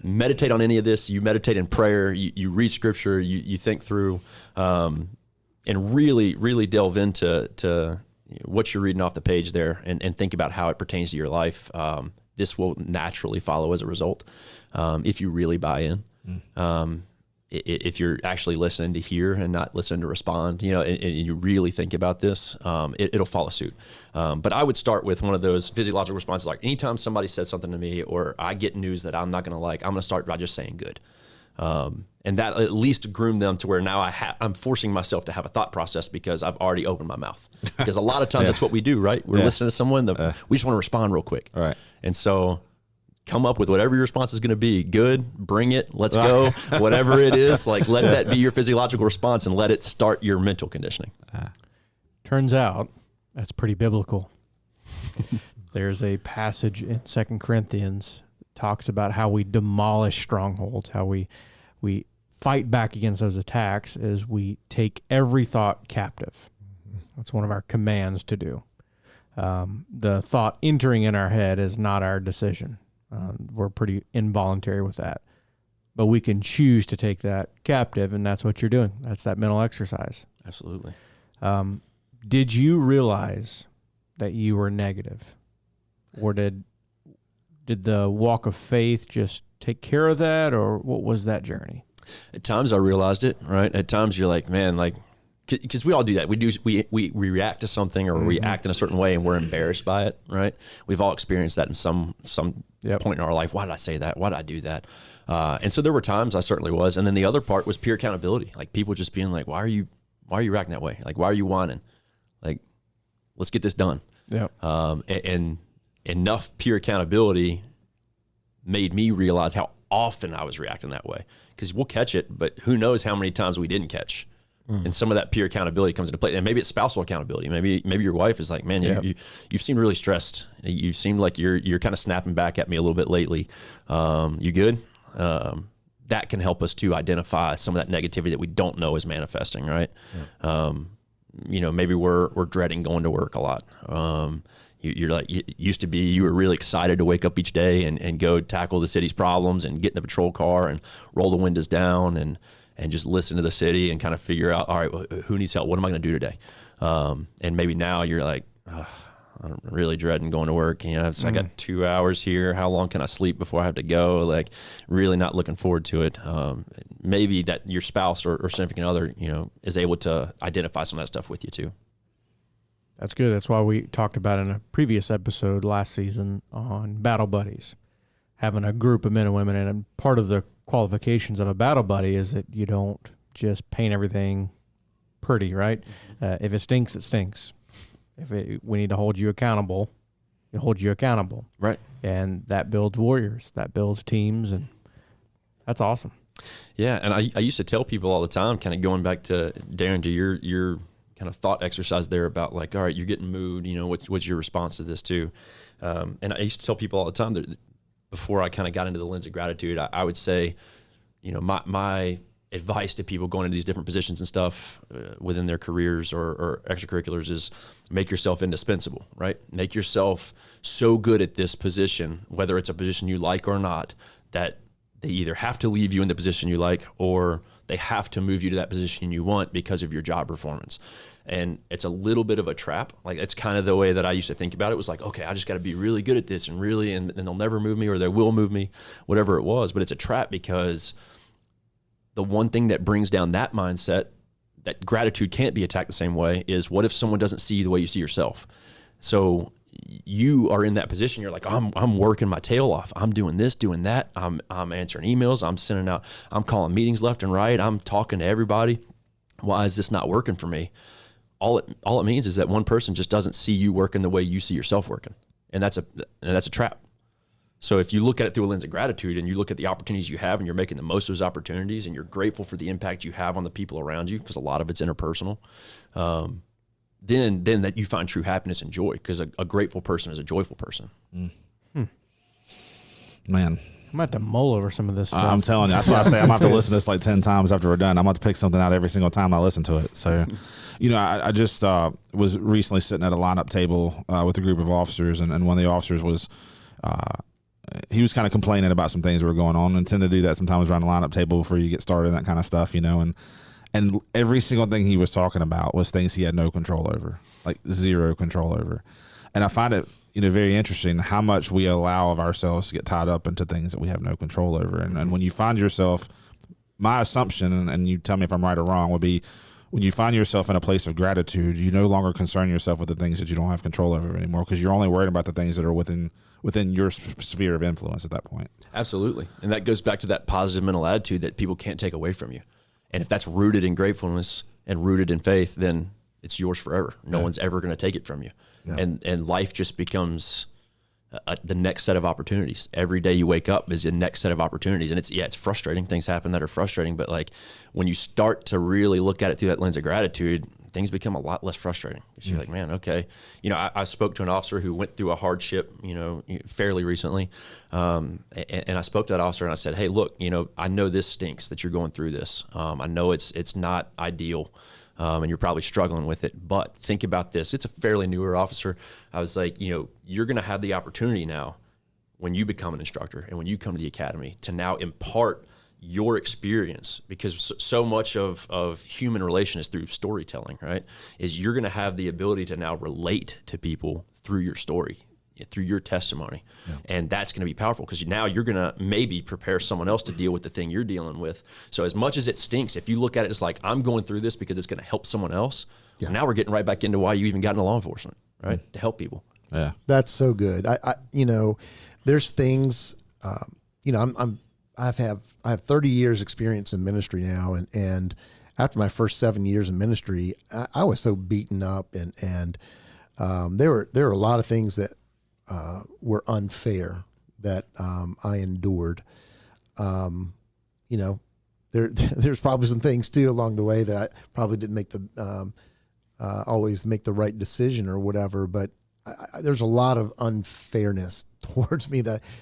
meditate on any of this, you meditate in prayer, you read scripture, you think through, and really, really delve into what you're reading off the page there, and think about how it pertains to your life. This will naturally follow as a result, if you really buy in. If you're actually listening to hear and not listening to respond, and you really think about this, it'll follow suit. But I would start with one of those physiological responses. Like, anytime somebody says something to me or I get news that I'm not going to like, I'm going to start by just saying good. And that at least groomed them to where now I'm forcing myself to have a thought process because I've already opened my mouth. Because a lot of times that's what we do, right? We're listening to someone, we just want to respond real quick. Right. And so come up with whatever your response is going to be. Good, bring it, let's go. Whatever it is, like let that be your physiological response and let it start your mental conditioning. Turns out that's pretty biblical. There's a passage in 2 Corinthians that talks about how we demolish strongholds, how we fight back against those attacks as we take every thought captive. That's one of our commands to do. The thought entering in our head is not our decision. We're pretty involuntary with that. But we can choose to take that captive, and that's what you're doing. That's that mental exercise. Absolutely. Did you realize that you were negative? Or did the walk of faith just take care of that, or what was that journey? At times I realized it, right? At times you're like, man, like, because we all do that. We react to something or we act in a certain way and we're embarrassed by it, right? We've all experienced that in some point in our life. Why did I say that? Why did I do that? And so there were times I certainly was. And then the other part was peer accountability. Like people just being like, why are you acting that way? Like, why are you whining? Like, let's get this done. Yeah. And enough peer accountability made me realize how often I was reacting that way. Because we'll catch it, but who knows how many times we didn't catch. And some of that peer accountability comes into play. And maybe it's spousal accountability. Maybe your wife is like, man, you seem really stressed. You seem like you're kind of snapping back at me a little bit lately. You good? That can help us to identify some of that negativity that we don't know is manifesting, right? Yeah. Maybe we're dreading going to work a lot. You're like, it used to be you were really excited to wake up each day and go tackle the city's problems and get in the patrol car and roll the windows down and just listen to the city and kind of figure out, all right, well, who needs help? What am I going to do today? And maybe now you're like, I'm really dreading going to work. I got 2 hours here. How long can I sleep before I have to go? Like, really not looking forward to it. Maybe that your spouse or significant other, is able to identify some of that stuff with you too. That's good. That's why we talked about in a previous episode last season on battle buddies, having a group of men and women. And part of the qualifications of a battle buddy is that you don't just paint everything pretty, right? If it stinks, it stinks. We need to hold you accountable, it holds you accountable. Right. And that builds warriors, that builds teams, and that's awesome. Yeah, and I used to tell people all the time, kind of going back to, Darren, to your kind of thought exercise there about like, all right, you're getting moved, what's your response to this too? And I used to tell people all the time that before I kind of got into the lens of gratitude, I would say, my advice to people going into these different positions and stuff within their careers or extracurriculars is make yourself indispensable, right? Make yourself so good at this position, whether it's a position you like or not, that they either have to leave you in the position you like or they have to move you to that position you want because of your job performance. And it's a little bit of a trap. Like, it's kind of the way that I used to think about it. It was like, okay, I just got to be really good at this and they'll never move me or they will move me, whatever it was. But it's a trap because the one thing that brings down that mindset, that gratitude can't be attacked the same way, is what if someone doesn't see you the way you see yourself? So you are in that position. You're like, I'm working my tail off. I'm doing this, doing that. I'm answering emails. I'm calling meetings left and right. I'm talking to everybody. Why is this not working for me? All it means is that one person just doesn't see you working the way you see yourself working. And that's a trap. So if you look at it through a lens of gratitude and you look at the opportunities you have and you're making the most of those opportunities and you're grateful for the impact you have on the people around you, because a lot of it's interpersonal, then that you find true happiness and joy, because a grateful person is a joyful person. Man. I'm about to mull over some of this stuff. I'm telling you, that's why I say I'm about to listen to this like 10 times after we're done. I'm about to pick something out every single time I listen to it. So, I just was recently sitting at a lineup table with a group of officers, and one of the officers was, he was kind of complaining about some things that were going on, and tend to do that sometimes around the lineup table before you get started and that kind of stuff, and every single thing he was talking about was things he had no control over, like zero control over. And I find it, very interesting how much we allow of ourselves to get tied up into things that we have no control over. And when you find yourself, my assumption, and you tell me if I'm right or wrong, would be when you find yourself in a place of gratitude, you no longer concern yourself with the things that you don't have control over anymore, because you're only worried about the things that are within within your sphere of influence at that point. Absolutely. And that goes back to that positive mental attitude that people can't take away from you. And if that's rooted in gratefulness and rooted in faith, then it's yours forever. No one's ever going to take it from you. Yeah. And life just becomes the next set of opportunities. Every day you wake up is the next set of opportunities. And it's frustrating. Things happen that are frustrating. But like when you start to really look at it through that lens of gratitude, things become a lot less frustrating. Because you're like, man, okay. You know, I spoke to an officer who went through a hardship, you know, fairly recently. And I spoke to that officer and I said, hey, look, you know, I know this stinks that you're going through this. I know it's not ideal. And you're probably struggling with it, but think about this. It's a fairly newer officer. I was like, you know, you're going to have the opportunity now when you become an instructor and when you come to the academy to now impart your experience, because so much of human relation is through storytelling, right? Is you're going to have the ability to now relate to people through your story, through your testimony. Yeah. And that's going to be powerful because now you're going to maybe prepare someone else to deal with the thing you're dealing with. So as much as it stinks, if you look at it as like, I'm going through this because it's going to help someone else, now we're getting right back into why you even got into law enforcement, right? To help people. Yeah. That's so good. I you know, there's things, you know, I have 30 years experience in ministry now. And after my first 7 years in ministry, I was so beaten up and there were a lot of things that, were unfair that I endured. You know, there's probably some things too along the way that I probably didn't make always make the right decision or whatever. But there's a lot of unfairness towards me,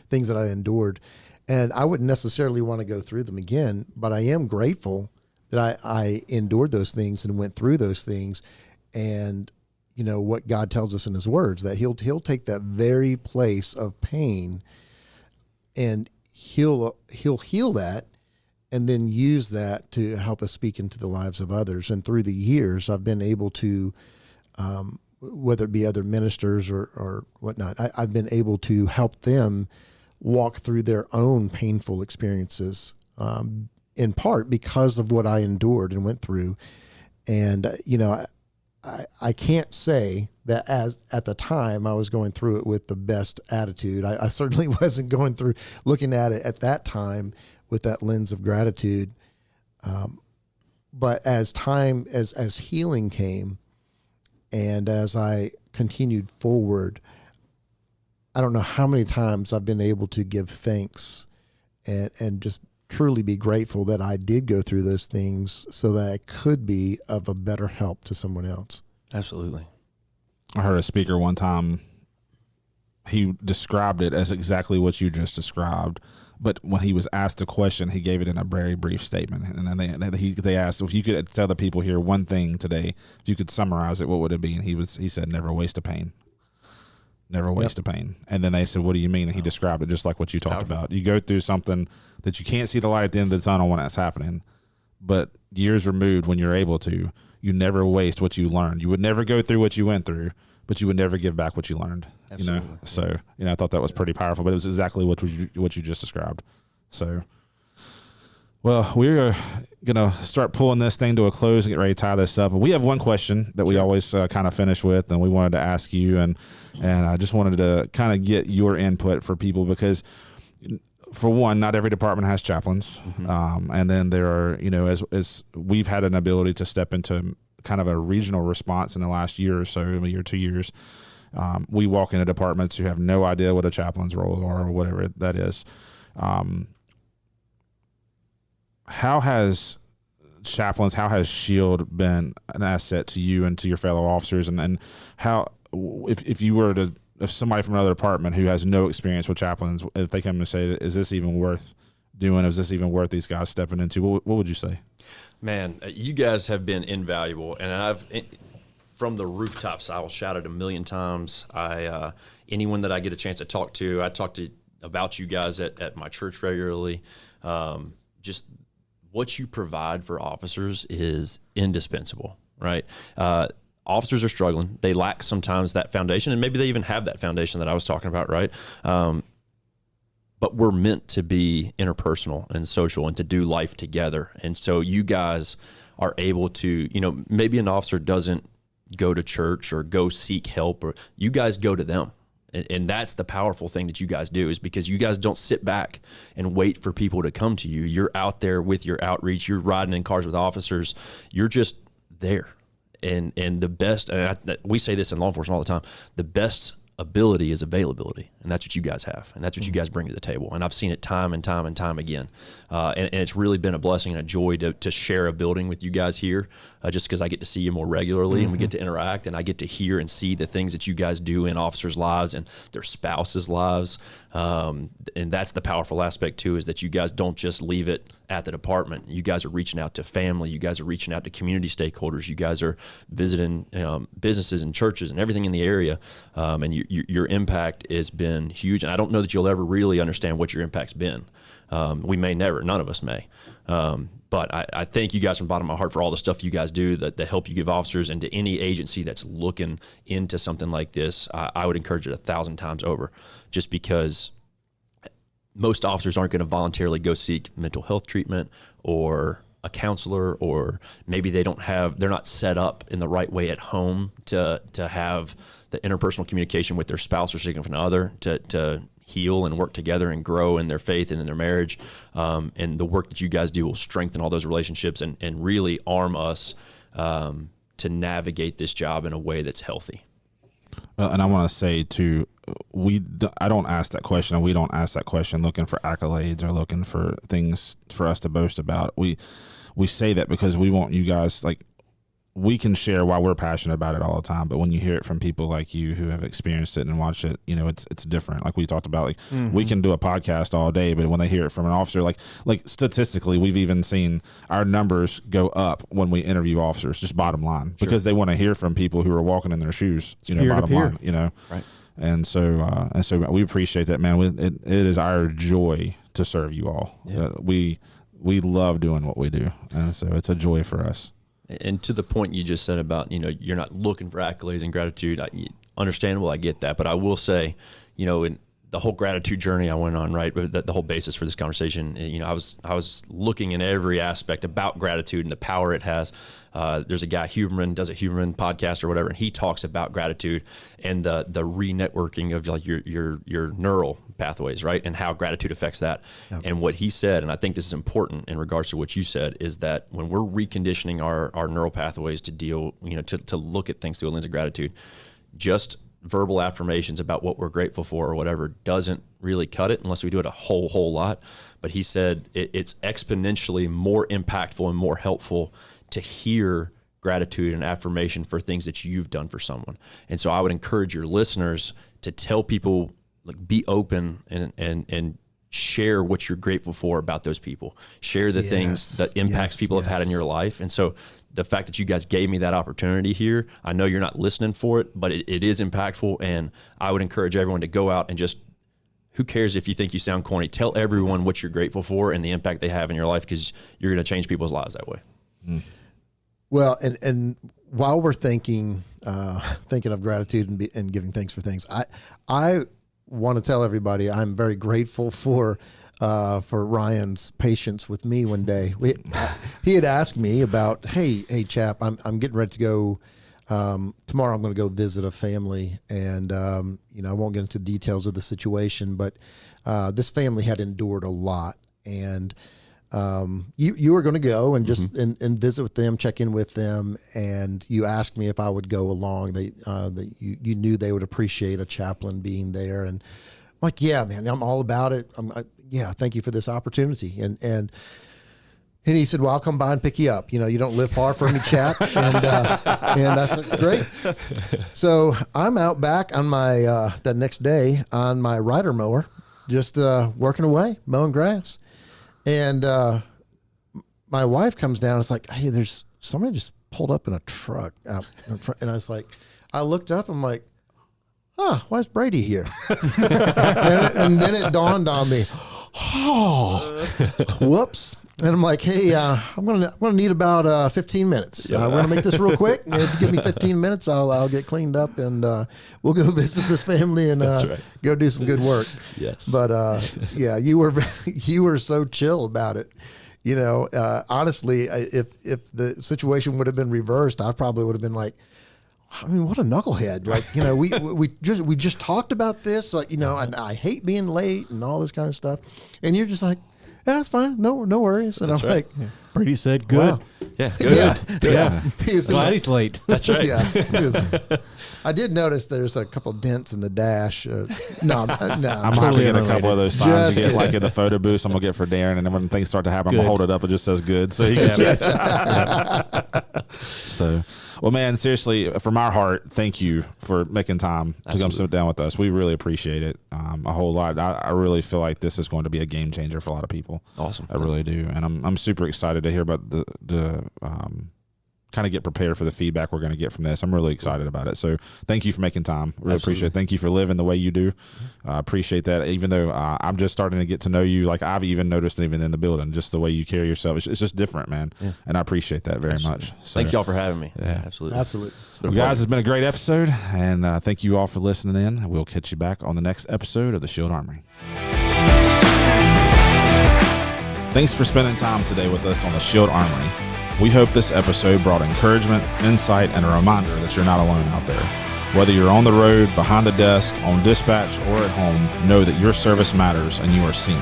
things that I endured, and I wouldn't necessarily want to go through them again. But I am grateful that I endured those things and went through those things, and you know what God tells us in his words, that he'll take that very place of pain and he'll heal that and then use that to help us speak into the lives of others. And through the years, I've been able to, whether it be other ministers or whatnot, I've been able to help them walk through their own painful experiences, in part because of what I endured and went through. And, you know, I can't say that at the time I was going through it with the best attitude. I certainly wasn't going through looking at it at that time with that lens of gratitude. But as time, as healing came and as I continued forward, I don't know how many times I've been able to give thanks and just truly be grateful that I did go through those things so that I could be of a better help to someone else. Absolutely. I heard a speaker one time, he described it as exactly what you just described, but when he was asked a question, he gave it in a very brief statement. And then they asked, if you could tell the people here one thing today, if you could summarize it, what would it be? And he said, never waste a pain. Never waste a pain. And then they said, what do you mean? And he described it just like what you talked about. You go through something that you can't see the light at the end of the tunnel when that's happening, but years removed when you're able to, you never waste what you learned. You would never go through what you went through, but you would never give back what you learned. Absolutely. You know? So, you know, I thought that was pretty powerful, but it was exactly what you just described. So, well, we're going to start pulling this thing to a close and get ready to tie this up. We have one question that we always kind of finish with, and we wanted to ask you, and I just wanted to kind of get your input for people because, for one, not every department has chaplains. Mm-hmm. And then there are, you know, as we've had an ability to step into kind of a regional response in the last year or so, a year, 2 years, we walk into departments who have no idea what a chaplain's role are or whatever that is. How has SHIELD been an asset to you and to your fellow officers? And how, if you were to, if somebody from another department who has no experience with chaplains, if they come and say, is this even worth doing? Is this even worth these guys stepping into? What would you say? Man, you guys have been invaluable. And from the rooftops, I will shout it a million times. Anyone that I get a chance to talk to, I talk to about you guys at my church regularly. Just what you provide for officers is indispensable, right? Officers are struggling. They lack sometimes that foundation, and maybe they even have that foundation that I was talking about, right? But we're meant to be interpersonal and social and to do life together. And so you guys are able to, you know, maybe an officer doesn't go to church or go seek help, or you guys go to them And that's the powerful thing that you guys do, is because you guys don't sit back and wait for people to come to you. You're out there with your outreach. You're riding in cars with officers. You're just there. And the best, and we say this in law enforcement all the time, the best ability is availability, and that's what you guys have, and that's what you guys bring to the table. And I've seen it time and time and time again, and it's really been a blessing and a joy to share a building with you guys here, just because I get to see you more regularly, and we get to interact, and I get to hear and see the things that you guys do in officers' lives and their spouses' lives, and that's the powerful aspect too, is that you guys don't just leave it at the department. You guys are reaching out to family. You guys are reaching out to community stakeholders. You guys are visiting businesses and churches and everything in the area, and your impact has been huge. And I don't know that you'll ever really understand what your impact's been. We may never. None of us may. But I thank you guys from the bottom of my heart for all the stuff you guys do, that help you give officers, and to any agency that's looking into something like this. I would encourage it 1,000 times over, just because most officers aren't going to voluntarily go seek mental health treatment or a counselor, or maybe they're not set up in the right way at home to have the interpersonal communication with their spouse or significant other to heal and work together and grow in their faith and in their marriage. And the work that you guys do will strengthen all those relationships and really arm us to navigate this job in a way that's healthy. And I want to say too, I don't ask that question, and we don't ask that question looking for accolades or looking for things for us to boast about. We say that because we want you guys, like, we can share why we're passionate about it all the time, but when you hear it from people like you who have experienced it and watched it, it's different. Like we talked about, like we can do a podcast all day, but when they hear it from an officer, like statistically, we've even seen our numbers go up when we interview officers, just bottom line, because they want to hear from people who are walking in their shoes, bottom line, Right. And so we appreciate that, man. It is our joy to serve you all. Yeah. We love doing what we do, and so it's a joy for us. And to the point you just said about, you're not looking for accolades and gratitude, understandable, I get that. But I will say, in the whole gratitude journey I went on, right, but the whole basis for this conversation, I was looking in every aspect about gratitude and the power it has. There's a guy, Huberman, does a Huberman podcast or whatever, and he talks about gratitude and the re-networking of like your neural pathways, right, and how gratitude affects that. Yep. And what he said, and I think this is important in regards to what you said, is that when we're reconditioning our neural pathways to deal, to look at things through a lens of gratitude, just verbal affirmations about what we're grateful for or whatever doesn't really cut it unless we do it a whole lot. But he said it's exponentially more impactful and more helpful to hear gratitude and affirmation for things that you've done for someone. And so I would encourage your listeners to tell people, like, be open and share what you're grateful for about those people. Share the things that impacts people have had in your life. And so the fact that you guys gave me that opportunity here, I know you're not listening for it, but it is impactful. And I would encourage everyone to go out and just, who cares if you think you sound corny, tell everyone what you're grateful for and the impact they have in your life, because you're going to change people's lives that way. Mm. Well, and while we're thinking of gratitude and giving thanks for things, I want to tell everybody I'm very grateful for Ryan's patience with me one day. He had asked me about, hey, Chap, I'm getting ready to go. Tomorrow I'm going to go visit a family, and I won't get into details of the situation, but this family had endured a lot, and you were going to go and just and visit with them, check in with them, and you asked me if I would go along. You knew they would appreciate a chaplain being there, and I'm like, yeah, man, I'm all about it. Thank you for this opportunity, and he said, well, I'll come by and pick you up. You don't live far from me, Chap. And I said, great. So I'm out back on my that next day on my rider mower, just working away, mowing grass. And my wife comes down and it's like, hey, there's somebody just pulled up in a truck out in front. And I was like, I looked up, I'm like, why is Brady here? and then it dawned on me, whoops. And I'm like, hey, I'm gonna need about 15 minutes. We're gonna make this real quick. If you give me 15 minutes, I'll get cleaned up and we'll go visit this family and go do some good work. Yes. But you were so chill about it. Honestly, if the situation would have been reversed, I probably would have been like, I mean, what a knucklehead! Like, you know, we just talked about this, like, you know, and I hate being late and all this kind of stuff, and you're just like, yeah, it's fine, no worries. And That's I'm right. like, Yeah. Brady said, "Good." wow. Yeah, good. Yeah. He's Glad he's late. That's right. Yeah. I did notice there's a couple dents in the dash. No, I'm totally going to get a couple of those signs Just you get kidding. like in the photo booth. I'm going to get for Darren, and then when things start to happen, I'm Good. going to hold it up. It just says good. So he can see it. So, well, man, seriously, from our heart, thank you for making time to come sit down with us. We really appreciate it a whole lot. I really feel like this is going to be a game changer for a lot of people. Awesome. I really do. And I'm super excited to hear about the kind of get prepared for the feedback we're going to get from this. I'm really excited about it. So thank you for making time. Really appreciate it. Thank you for living the way you do. Appreciate that. Even though I'm just starting to get to know you, like I've even noticed even in the building, just the way you carry yourself. It's just different, man. Yeah. And I appreciate that very much. So, Thank y'all for having me. Yeah. Absolutely. Absolutely. well, guys, it's been a great episode. And thank you all for listening in. We'll catch you back on the next episode of the Shield Armory. Thanks for spending time today with us on the Shield Armory. We hope this episode brought encouragement, insight, and a reminder that you're not alone out there. Whether you're on the road, behind the desk, on dispatch, or at home, know that your service matters and you are seen.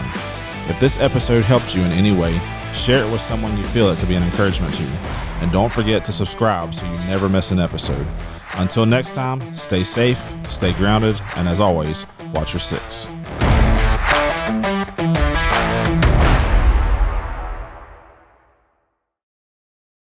If this episode helped you in any way, share it with someone you feel it could be an encouragement to. And don't forget to subscribe so you never miss an episode. Until next time, stay safe, stay grounded, and as always, watch your six.